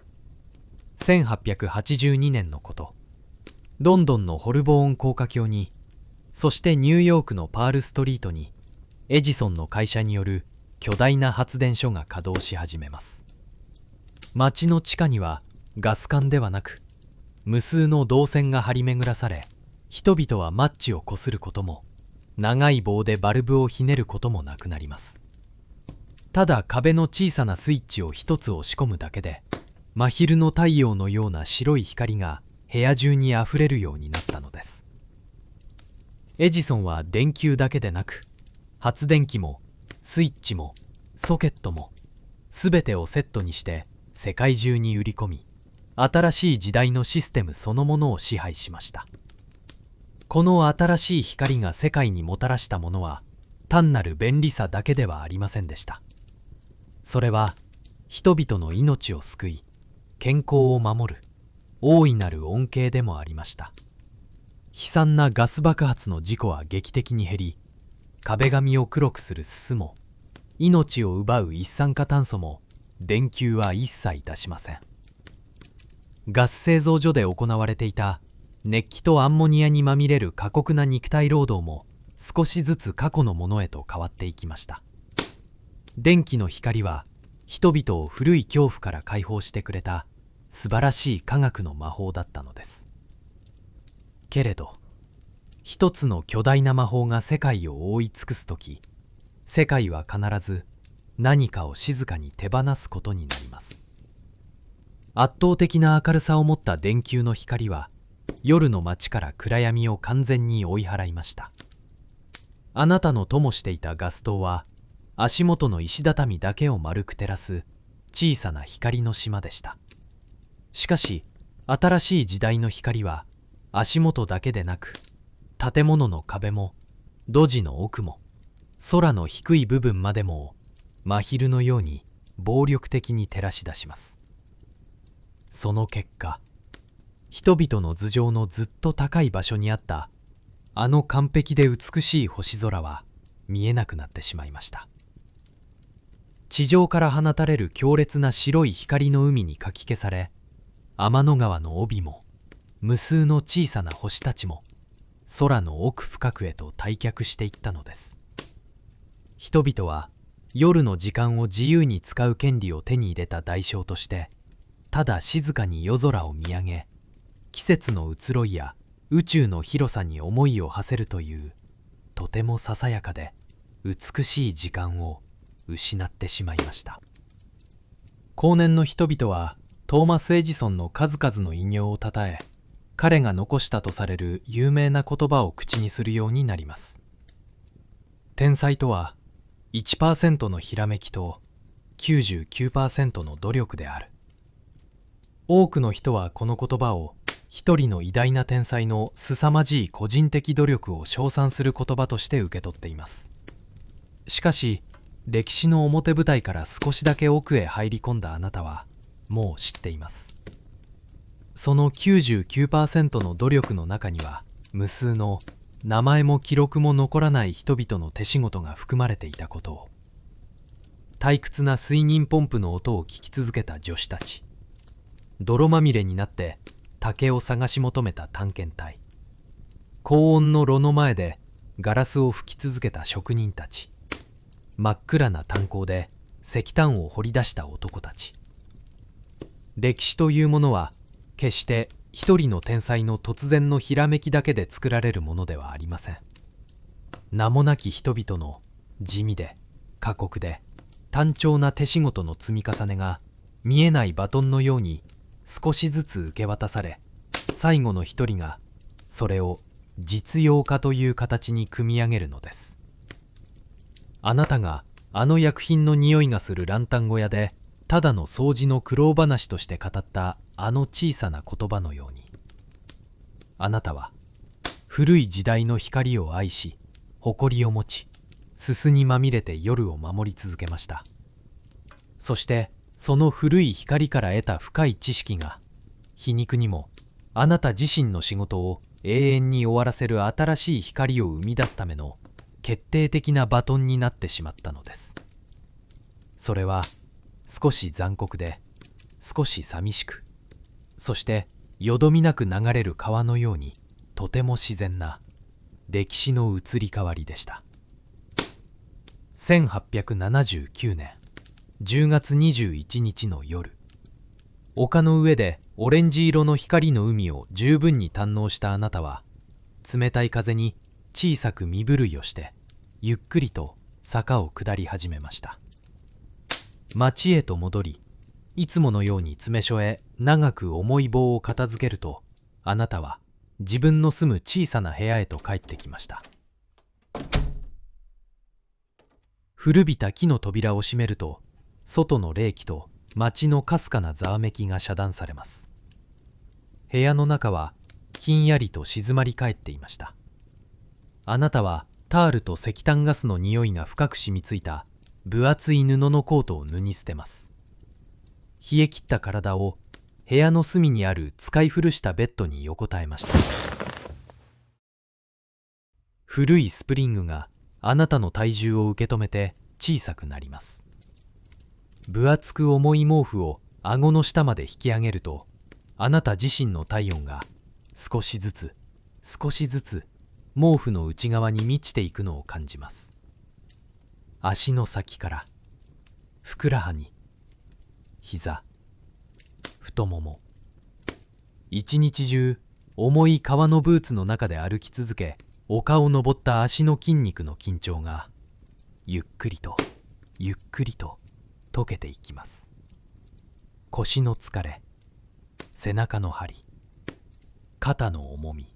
1882年のこと、ロンドンのホルボーン高架橋に、そしてニューヨークのパールストリートに、エジソンの会社による巨大な発電所が稼働し始めます。街の地下にはガス管ではなく、無数の銅線が張り巡らされ、人々はマッチをこすることも、長い棒でバルブをひねることもなくなります。ただ壁の小さなスイッチを一つ押し込むだけで、真昼の太陽のような白い光が部屋中にあふれるようになったのです。エジソンは電球だけでなく、発電機もスイッチもソケットもすべてをセットにして世界中に売り込み、新しい時代のシステムそのものを支配しました。この新しい光が世界にもたらしたものは、単なる便利さだけではありませんでした。それは人々の命を救い、健康を守る大いなる恩恵でもありました。悲惨なガス爆発の事故は劇的に減り、壁紙を黒くするすすも、命を奪う一酸化炭素も電球は一切出しません。ガス製造所で行われていた熱気とアンモニアにまみれる過酷な肉体労働も少しずつ過去のものへと変わっていきました。電気の光は人々を古い恐怖から解放してくれた素晴らしい科学の魔法だったのです。けれど、一つの巨大な魔法が世界を覆い尽くすとき、世界は必ず何かを静かに手放すことになります。圧倒的な明るさを持った電球の光は、夜の街から暗闇を完全に追い払いました。あなたの灯していたガス灯は、足元の石畳だけを丸く照らす小さな光の島でした。しかし、新しい時代の光は、足元だけでなく、建物の壁も、路地の奥も、空の低い部分までも、真昼のように暴力的に照らし出します。その結果、人々の頭上のずっと高い場所にあったあの完璧で美しい星空は見えなくなってしまいました。地上から放たれる強烈な白い光の海にかき消され、天の川の帯も無数の小さな星たちも空の奥深くへと退却していったのです。人々は夜の時間を自由に使う権利を手に入れた代償として、ただ静かに夜空を見上げ、季節の移ろいや宇宙の広さに思いを馳せるという、とてもささやかで美しい時間を失ってしまいました。後年の人々はトーマス・エジソンの数々の偉業をたたえ、彼が残したとされる有名な言葉を口にするようになります。天才とは 1% のひらめきと 99% の努力である。多くの人はこの言葉を一人の偉大な天才の凄まじい個人的努力を称賛する言葉として受け取っています。しかし、歴史の表舞台から少しだけ奥へ入り込んだあなたはもう知っています。その 99% の努力の中には、無数の名前も記録も残らない人々の手仕事が含まれていたことを。退屈な水銀ポンプの音を聞き続けた助手たち、泥まみれになって竹を探し求めた探検隊、高温の炉の前でガラスを吹き続けた職人たち、真っ暗な炭鉱で石炭を掘り出した男たち。歴史というものは決して一人の天才の突然のひらめきだけで作られるものではありません。名もなき人々の地味で過酷で単調な手仕事の積み重ねが見えないバトンのように少しずつ受け渡され、最後の一人がそれを実用化という形に組み上げるのです。あなたがあの薬品の匂いがするランタン小屋でただの掃除の苦労話として語ったあの小さな言葉のように、あなたは古い時代の光を愛し、誇りを持ち、すすにまみれて夜を守り続けました。そしてその古い光から得た深い知識が、皮肉にもあなた自身の仕事を永遠に終わらせる新しい光を生み出すための決定的なバトンになってしまったのです。それは少し残酷で、少し寂しく、そしてよどみなく流れる川のようにとても自然な歴史の移り変わりでした。1879年10月21日の夜、丘の上でオレンジ色の光の海を十分に堪能したあなたは、冷たい風に小さく身震いをしてゆっくりと坂を下り始めました。町へと戻り、いつものように詰め所へ長く重い棒を片付けると、あなたは自分の住む小さな部屋へと帰ってきました。古びた木の扉を閉めると、外の冷気と町のかすかなざわめきが遮断されます。部屋の中はひんやりと静まり返っていました。あなたはタールと石炭ガスの匂いが深く染みついた分厚い布のコートを脱ぎ捨てます。冷え切った体を部屋の隅にある使い古したベッドに横たえました。古いスプリングがあなたの体重を受け止めて小さくなります。分厚く重い毛布を顎の下まで引き上げると、あなた自身の体温が少しずつ少しずつ毛布の内側に満ちていくのを感じます。足の先からふくらはぎ、膝、太もも、一日中重い革のブーツの中で歩き続け、丘を登った足の筋肉の緊張がゆっくりとゆっくりと溶けていきます。腰の疲れ、背中の張り、肩の重み、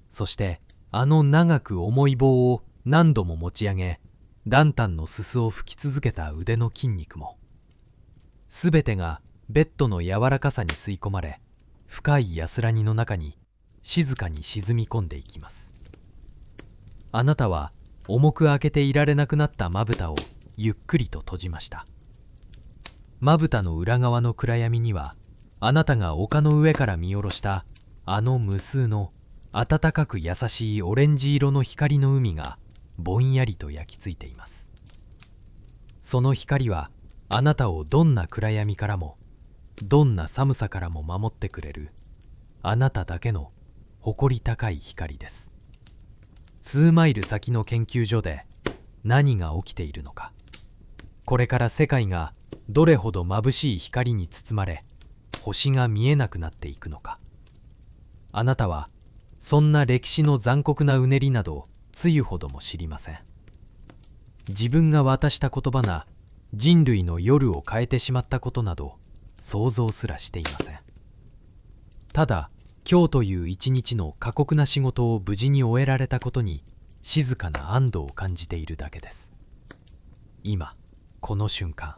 そしてあの長く重い棒を何度も持ち上げ、ランタンのすすを吹き続けた腕の筋肉も、すべてがベッドの柔らかさに吸い込まれ、深い安らぎの中に静かに沈み込んでいきます。あなたは重く開けていられなくなったまぶたをゆっくりと閉じました。まぶたの裏側の暗闇にはあなたが丘の上から見下ろしたあの無数の暖かく優しいオレンジ色の光の海がぼんやりと焼き付いています。その光はあなたをどんな暗闇からもどんな寒さからも守ってくれるあなただけの誇り高い光です。数マイル先の研究所で何が起きているのか、これから世界がどれほど眩しい光に包まれ星が見えなくなっていくのか、あなたはそんな歴史の残酷なうねりなどつゆほども知りません。自分が渡した言葉が人類の夜を変えてしまったことなど想像すらしていません。ただ今日という一日の過酷な仕事を無事に終えられたことに静かな安堵を感じているだけです。今この瞬間、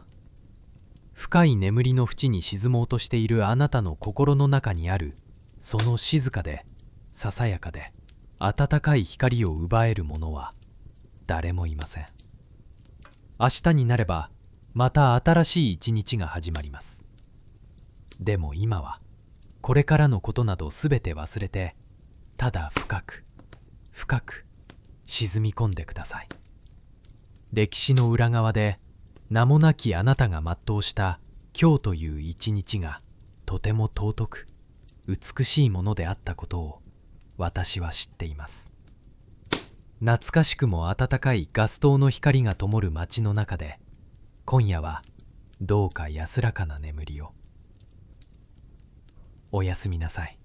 深い眠りの淵に沈もうとしているあなたの心の中にあるその静かでささやかで温かい光を奪える者は誰もいません。明日になればまた新しい一日が始まります。でも今はこれからのことなどすべて忘れて、ただ深く深く沈み込んでください。歴史の裏側で名もなきあなたが全うした今日という一日がとても尊く美しいものであったことを私は知っています。懐かしくも温かいガス灯の光が灯る街の中で、今夜はどうか安らかな眠りを。おやすみなさい。